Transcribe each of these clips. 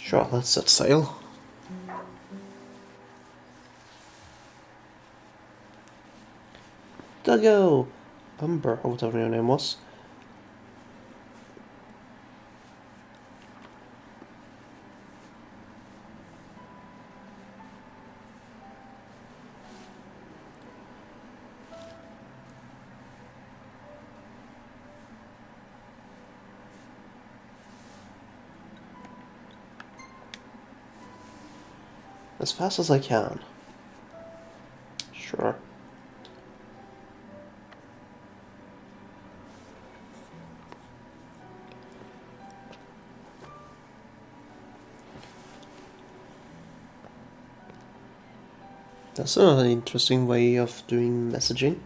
Sure, let's set sail. Duggo! Bumber, or whatever your name was. As fast as I can. Sure. That's an interesting way of doing messaging.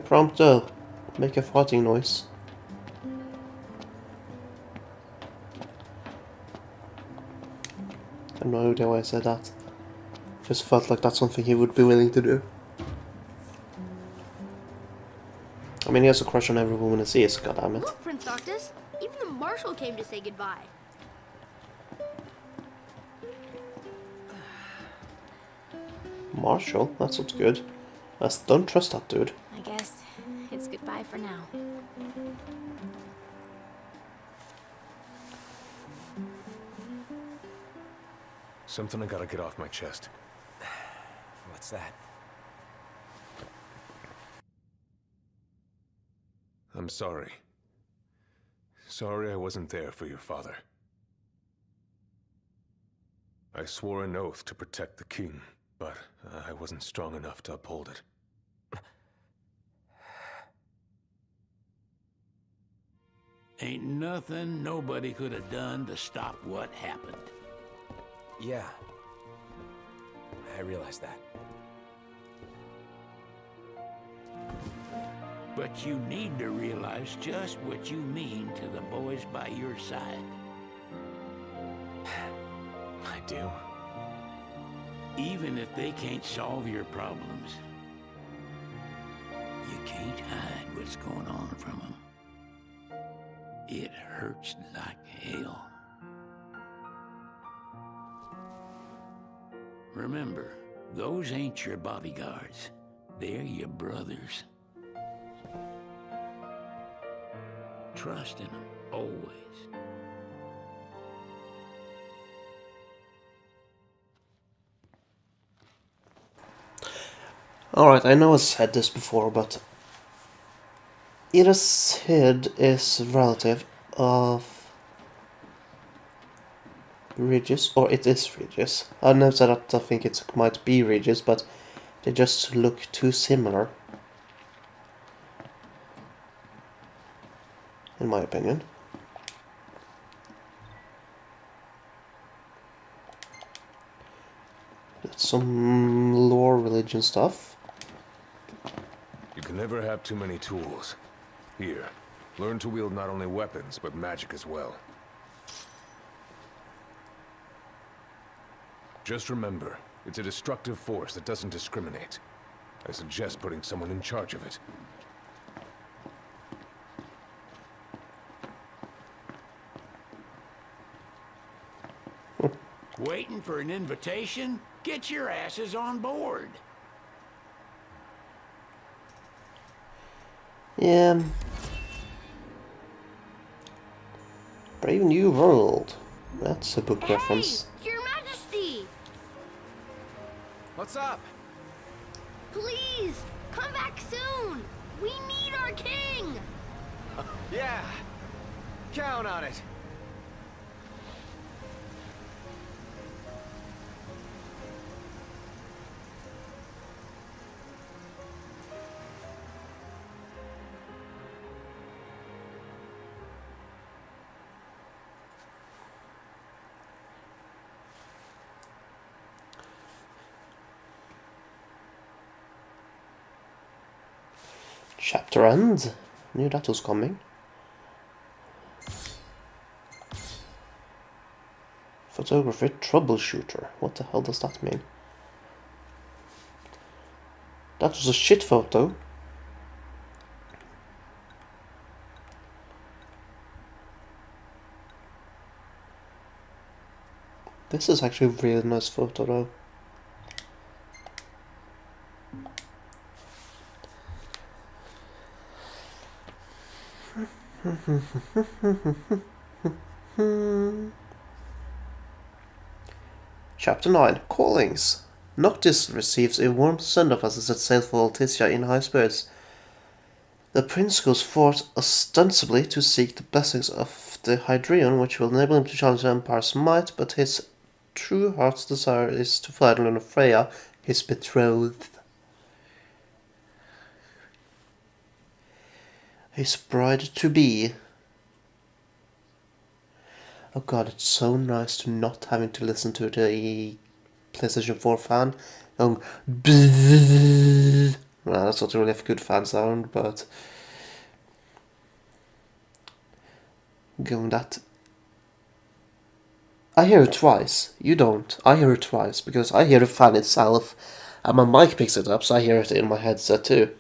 Prompto, make a farting noise. I have no idea why I said that. Just felt like that's something he would be willing to do. I mean, he has a crush on every woman he sees, goddammit. Look, Prince Noctis, even the Marshal came to say goodbye. Marshall? That sounds good. I don't trust that dude. I guess it's goodbye for now. Something I gotta get off my chest. What's that? I'm sorry. Sorry I wasn't there for your father. I swore an oath to protect the king, but I wasn't strong enough to uphold it. Ain't nothing nobody could have done to stop what happened. Yeah. I realize that. But you need to realize just what you mean to the boys by your side. I do. Even if they can't solve your problems, you can't hide what's going on from them. It hurts like hell. Remember, those ain't your bodyguards. They're your brothers. Trust in them, always. Alright, I know I've said this before, but Ida Cid is relative of Regis, or it is Regis. I never said that I think it might be Regis, but they just look too similar. In my opinion. That's some lore religion stuff. You can never have too many tools. Here, learn to wield not only weapons, but magic as well. Just remember, it's a destructive force that doesn't discriminate. I suggest putting someone in charge of it. Waiting for an invitation? Get your asses on board. Yeah. Brave New World. That's a book reference. Hey, Your Majesty! What's up? Please, come back soon! We need our king! Yeah. Count on it. Chapter end. Knew that was coming. Photography troubleshooter. What the hell does that mean? That was a shit photo. This is actually a really nice photo though. Chapter 9 Callings. Noctis receives a warm send-off as he sets sail for Alticia in high spirits. The prince goes forth ostensibly to seek the blessings of the Hydreion, which will enable him to challenge the Empire's might, but his true heart's desire is to find Lunafreya, his betrothed. His bride-to-be. Oh god, it's so nice to not having to listen to the PlayStation 4 fan going well, that's not really a good fan sound, but going that. I hear it twice. You don't. I hear it twice because I hear the fan itself and my mic picks it up, so I hear it in my headset too.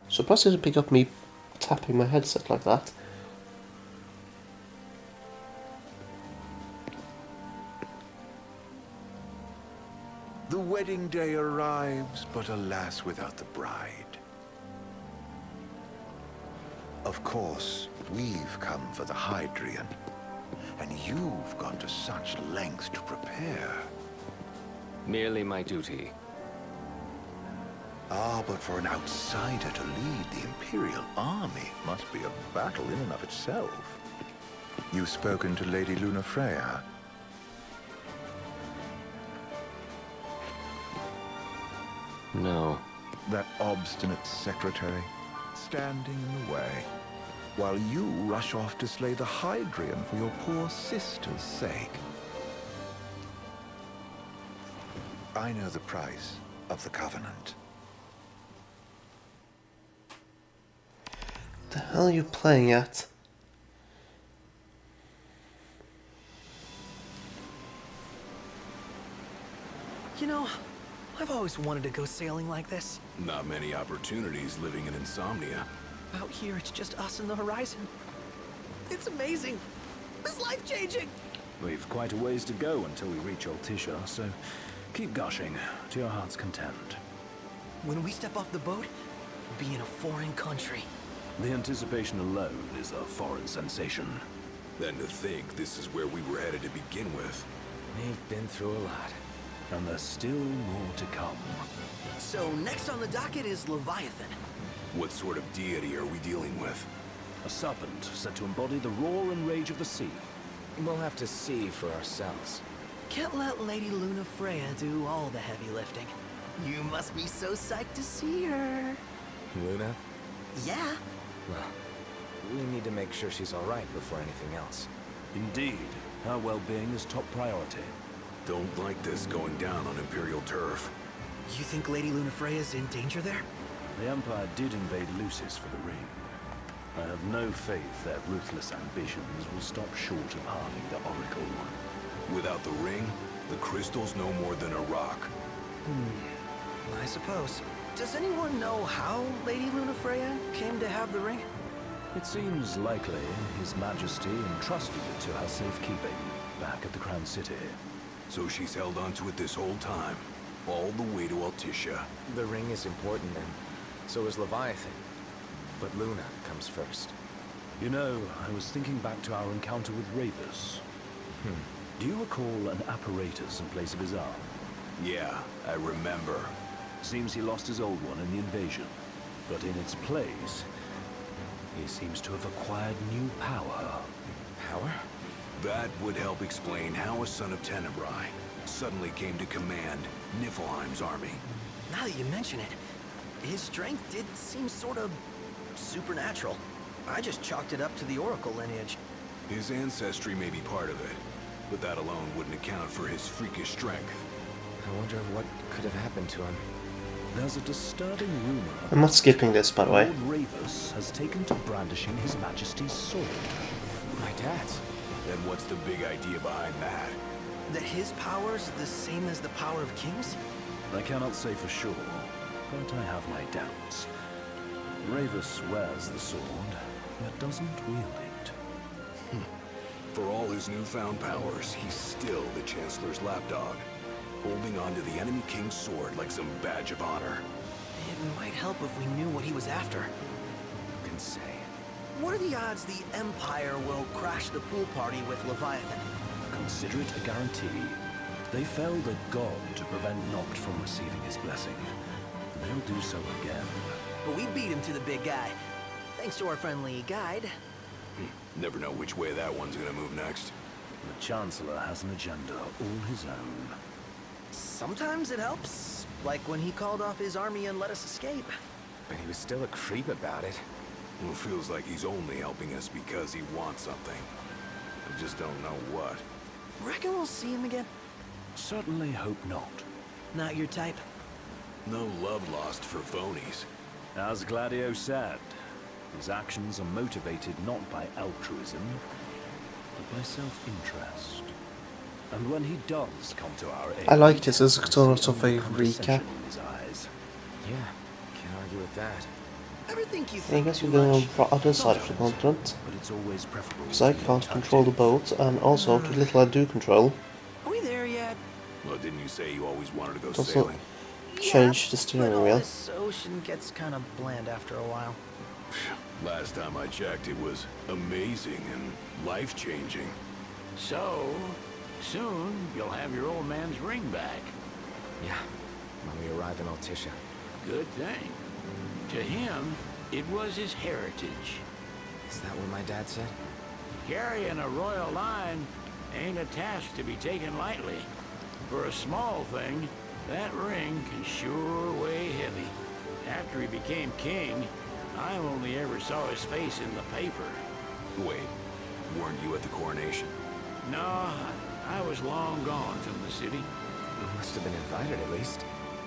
Surprised it didn't pick up me tapping my headset like that. The wedding day arrives, but alas, without the bride. Of course, we've come for the Hydreion, and you've gone to such lengths to prepare. Merely my duty. Ah, but for an outsider to lead the Imperial army must be a battle in and of itself. You've spoken to Lady Lunafreya? No. That obstinate secretary, standing in the way, while you rush off to slay the Hydreion for your poor sister's sake. I know the price of the Covenant. The hell are you playing at? You know, I've always wanted to go sailing like this. Not many opportunities living in Insomnia. Out here, it's just us and the horizon. It's amazing. It's life-changing. We've quite a ways to go until we reach Alticia, so keep gushing to your heart's content. When we step off the boat, we'll be in a foreign country. The anticipation alone is a foreign sensation. Then to think this is where we were headed to begin with. We've been through a lot. And there's still more to come. So next on the docket is Leviathan. What sort of deity are we dealing with? A serpent said to embody the roar and rage of the sea. We'll have to see for ourselves. Can't let Lady Lunafreya do all the heavy lifting. You must be so psyched to see her. Luna? Yeah. Well, we need to make sure she's all right before anything else. Indeed, her well-being is top priority. Don't like this going down on Imperial turf. You think Lady Lunafreya's in danger there? The Empire did invade Lucis for the ring. I have no faith their ruthless ambitions will stop short of harming the Oracle. Without the ring, the crystal's no more than a rock. I suppose. Does anyone know how Lady Lunafreya came to have the ring? It seems likely His Majesty entrusted it to her safekeeping back at the Crown City. So she's held onto it this whole time, all the way to Alticia. The ring is important, and so is Leviathan. But Luna comes first. You know, I was thinking back to our encounter with Ravus. Do you recall an apparatus in place of his arm? Yeah, I remember. Seems he lost his old one in the invasion. But in its place, he seems to have acquired new power. Power? That would help explain how a son of Tenebrae suddenly came to command Niflheim's army. Now that you mention it, his strength did seem sort of supernatural. I just chalked it up to the Oracle lineage. His ancestry may be part of it, but that alone wouldn't account for his freakish strength. I wonder what could have happened to him. There's a disturbing rumor. I'm not skipping this, by the way. Lord Ravus has taken to brandishing His Majesty's sword. My dad's. Then what's the big idea behind that? That his power's the same as the power of kings? I cannot say for sure, but I have my doubts. Ravus wears the sword, yet doesn't wield it. For all his newfound powers, he's still the Chancellor's lapdog, holding onto the enemy king's sword like some badge of honor. It might help if we knew what he was after. Who can say? What are the odds the Empire will crash the pool party with Leviathan? Consider it a guarantee. They felled a god to prevent Noct from receiving his blessing. They'll do so again. But we beat him to the big guy. Thanks to our friendly guide. Never know which way that one's gonna move next. The Chancellor has an agenda all his own. Sometimes it helps. Like when he called off his army and let us escape. But he was still a creep about it. Well, it feels like he's only helping us because he wants something. I just don't know what. Reckon we'll see him again? Certainly hope not. Not your type? No love lost for phonies. As Gladio said, his actions are motivated not by altruism, but by self-interest. And when he does come to our aid, I like this as sort of a condescension recap. in his eyes. Yeah, can't argue with that. Ever think you I think guess too we're going on much? the other side of the continent, But it's always preferable. because I to be can't control the intuitive. boat, and also the little I do control, Are we there yet? Well, didn't you say you always wanted to go Also- sailing? change the steering but all wheel. this ocean gets kind of bland after a while. Last time I checked, it was amazing and life-changing. So, soon you'll have your old man's ring back. Yeah, when we arrive in Altissia. Good thing. To him, it was his heritage. Is that what my dad said? Carrying a royal line ain't a task to be taken lightly. For a small thing, that ring can sure weigh heavy. After he became king, I only ever saw his face in the paper. Wait, weren't you at the coronation? No, I was long gone from the city. You must have been invited at least.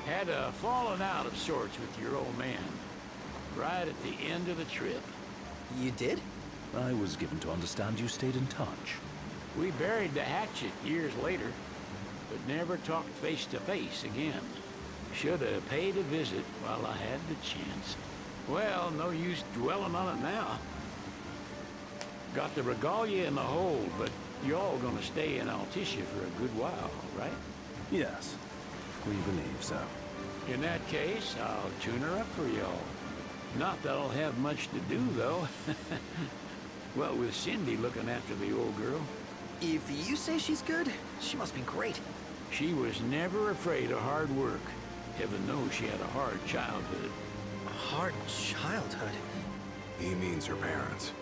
Had a falling out of sorts with your old man. Right at the end of the trip. You did? I was given to understand you stayed in touch. We buried the hatchet years later, but never talked face to face again. Should have paid a visit while I had the chance. Well, no use dwelling on it now. Got the regalia in the hold, but y'all gonna stay in Altissia for a good while, right? Yes, we believe so. In that case, I'll tune her up for y'all. Not that I'll have much to do, though. Well, with Cindy looking after the old girl. If you say she's good, she must be great. She was never afraid of hard work. Heaven knows she had a hard childhood. A hard childhood. He means her parents.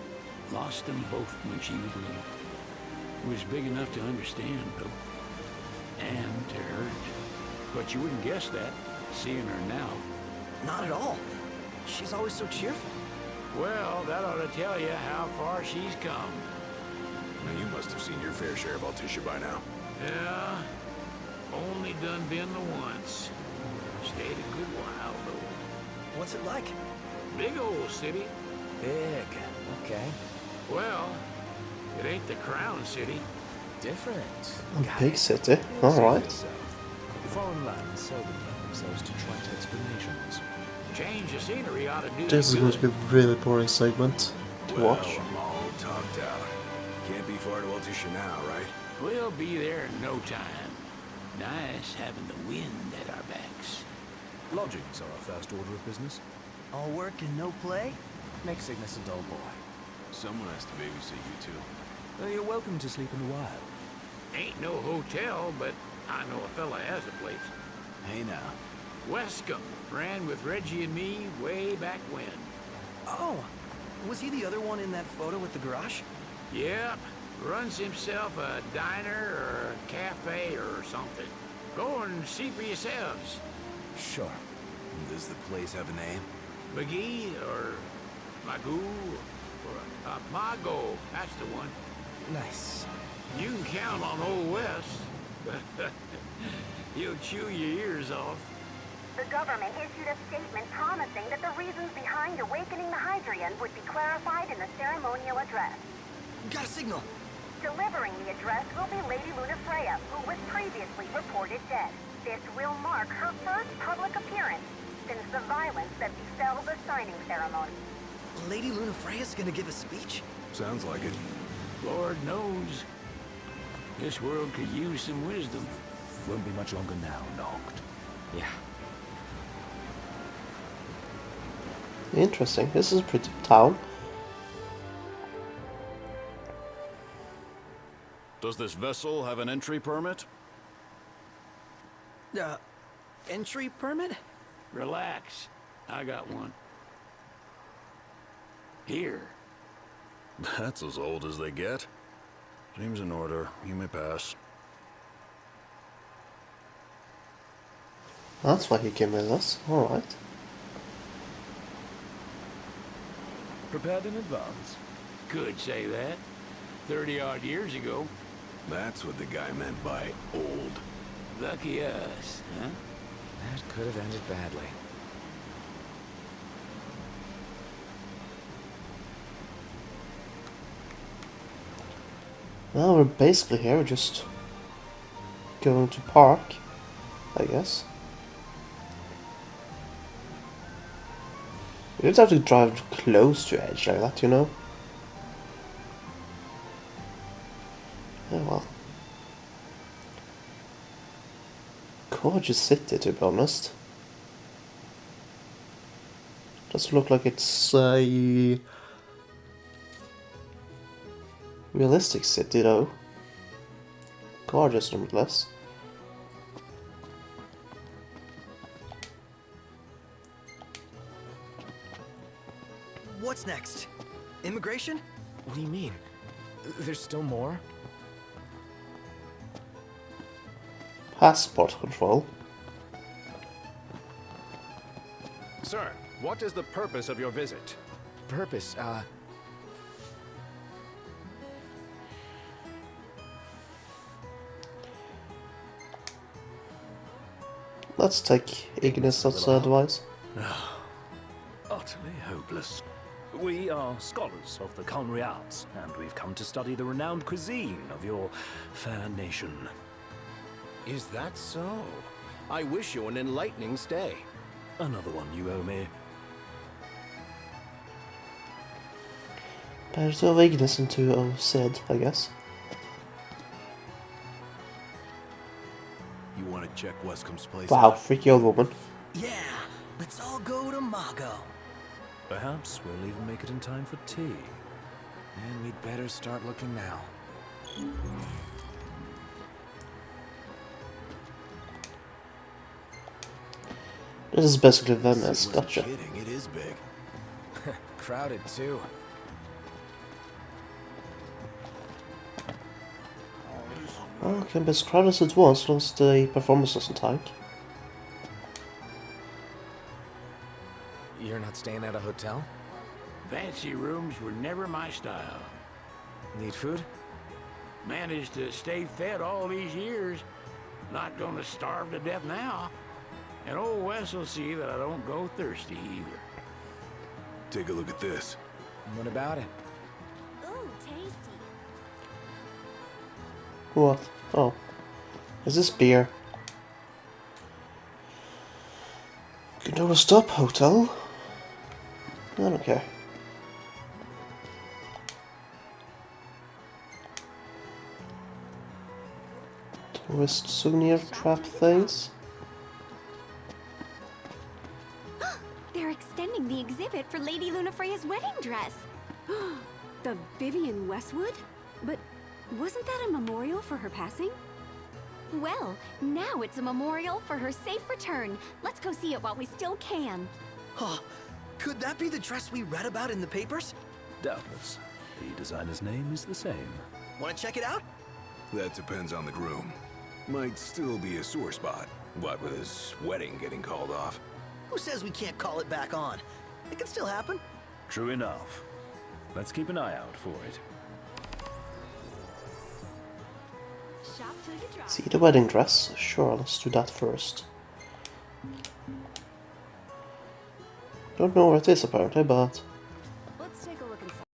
Lost them both when she was little. Was big enough to understand, though. And to hurt. But you wouldn't guess that, seeing her now. Not at all. She's always so cheerful. Well, that ought to tell you how far she's come. Now, you must have seen your fair share of Altissia by now. Yeah, only done been the once. Stayed a good while, though. What's it like? Big old city. Big. Okay. Well, it ain't the Crown City. Different. A big city, alright. Foreign lands seldom lend themselves to trite explanations. Change of scenery ought to do This is you going to good. be a really boring segment to Well, watch. I'm all talked out. Can't be far to Altissia now, right? We'll be there in no time. Nice having the wind at our backs. Lodgings are our first order of business. All work and no play? Make Cygnus a dull boy. Someone has to babysit you two. You're welcome to sleep in the wild. Ain't no hotel, but I know a fella has a place. Hey now. Wescombe ran with Reggie and me way back when. Oh, was he the other one in that photo at the garage? Yep, runs himself a diner or a cafe or something. Go and see for yourselves. Sure. Does the place have a name? McGee or Magoo or Mago, that's the one. Nice. You can count on Old West. He'll chew your ears off. The government issued a statement promising that the reasons behind awakening the Hydrian would be clarified in the ceremonial address. Got a signal. Delivering the address will be Lady Lunafreya, who was previously reported dead. This will mark her first public appearance since the violence that befell the signing ceremony. Lady Lunafreya's gonna give a speech? Sounds like it. Lord knows. This world could use some wisdom. Won't be much longer now, Noct. Yeah. Interesting. This is a pretty town. Does this vessel have an entry permit? Entry permit? Relax. I got one. Here. That's as old as they get. Seems in order. You may pass. That's why he came with us. Alright. Prepared in advance? Could say that. 30-odd years ago. That's what the guy meant by old. Lucky us, huh? That could have ended badly. Well, we're basically here, just going to park, I guess. You don't have to drive close to Edge like that, you know? Oh well. Gorgeous city, to be honest. Doesn't look like it's a realistic city, though. Gorgeous, nonetheless. What's next? Immigration? What do you mean? There's still more? Passport control. Sir, what is the purpose of your visit? Purpose, Let's take Ignis' advice. Utterly hopeless. We are scholars of the culinary arts, and we've come to study the renowned cuisine of your fair nation. Is that so? I wish you an enlightening stay. Another one you owe me. Better to have Ignis and to have Sid, I guess. You want to check Westcomb's place? Wow, freaky old woman. yeah, let's all go to Mago. Perhaps we'll even make it in time for tea. And we'd better start looking now. This is basically Venice, Sid wasn't gotcha. kidding, it is big. Crowded, too. Oh, it can be as crowded as it was, as long as the performance doesn't tank. You're not staying at a hotel? Fancy rooms were never my style. Need food? Managed to stay fed all these years. Not gonna starve to death now. And old Wes will see that I don't go thirsty either. Take a look at this. What about it? Ooh, tasty. What? Oh. Is this beer? Condor Stop Hotel? I don't care. Tourist souvenir trap things? They're extending the exhibit for Lady Lunafreya's wedding dress. The Vivian Westwood? But wasn't that a memorial for her passing? Well, now it's a memorial for her safe return. Let's go see it while we still can. Oh, could that be the dress we read about in the papers? Doubtless. The designer's name is the same. Want to check it out? That depends on the groom. Might still be a sore spot. What with his wedding getting called off? Who says we can't call it back on? It can still happen. True enough. Let's keep an eye out for it. Shop till you drop. See the wedding dress? Sure, let's do that first. Don't know where it is apparently, but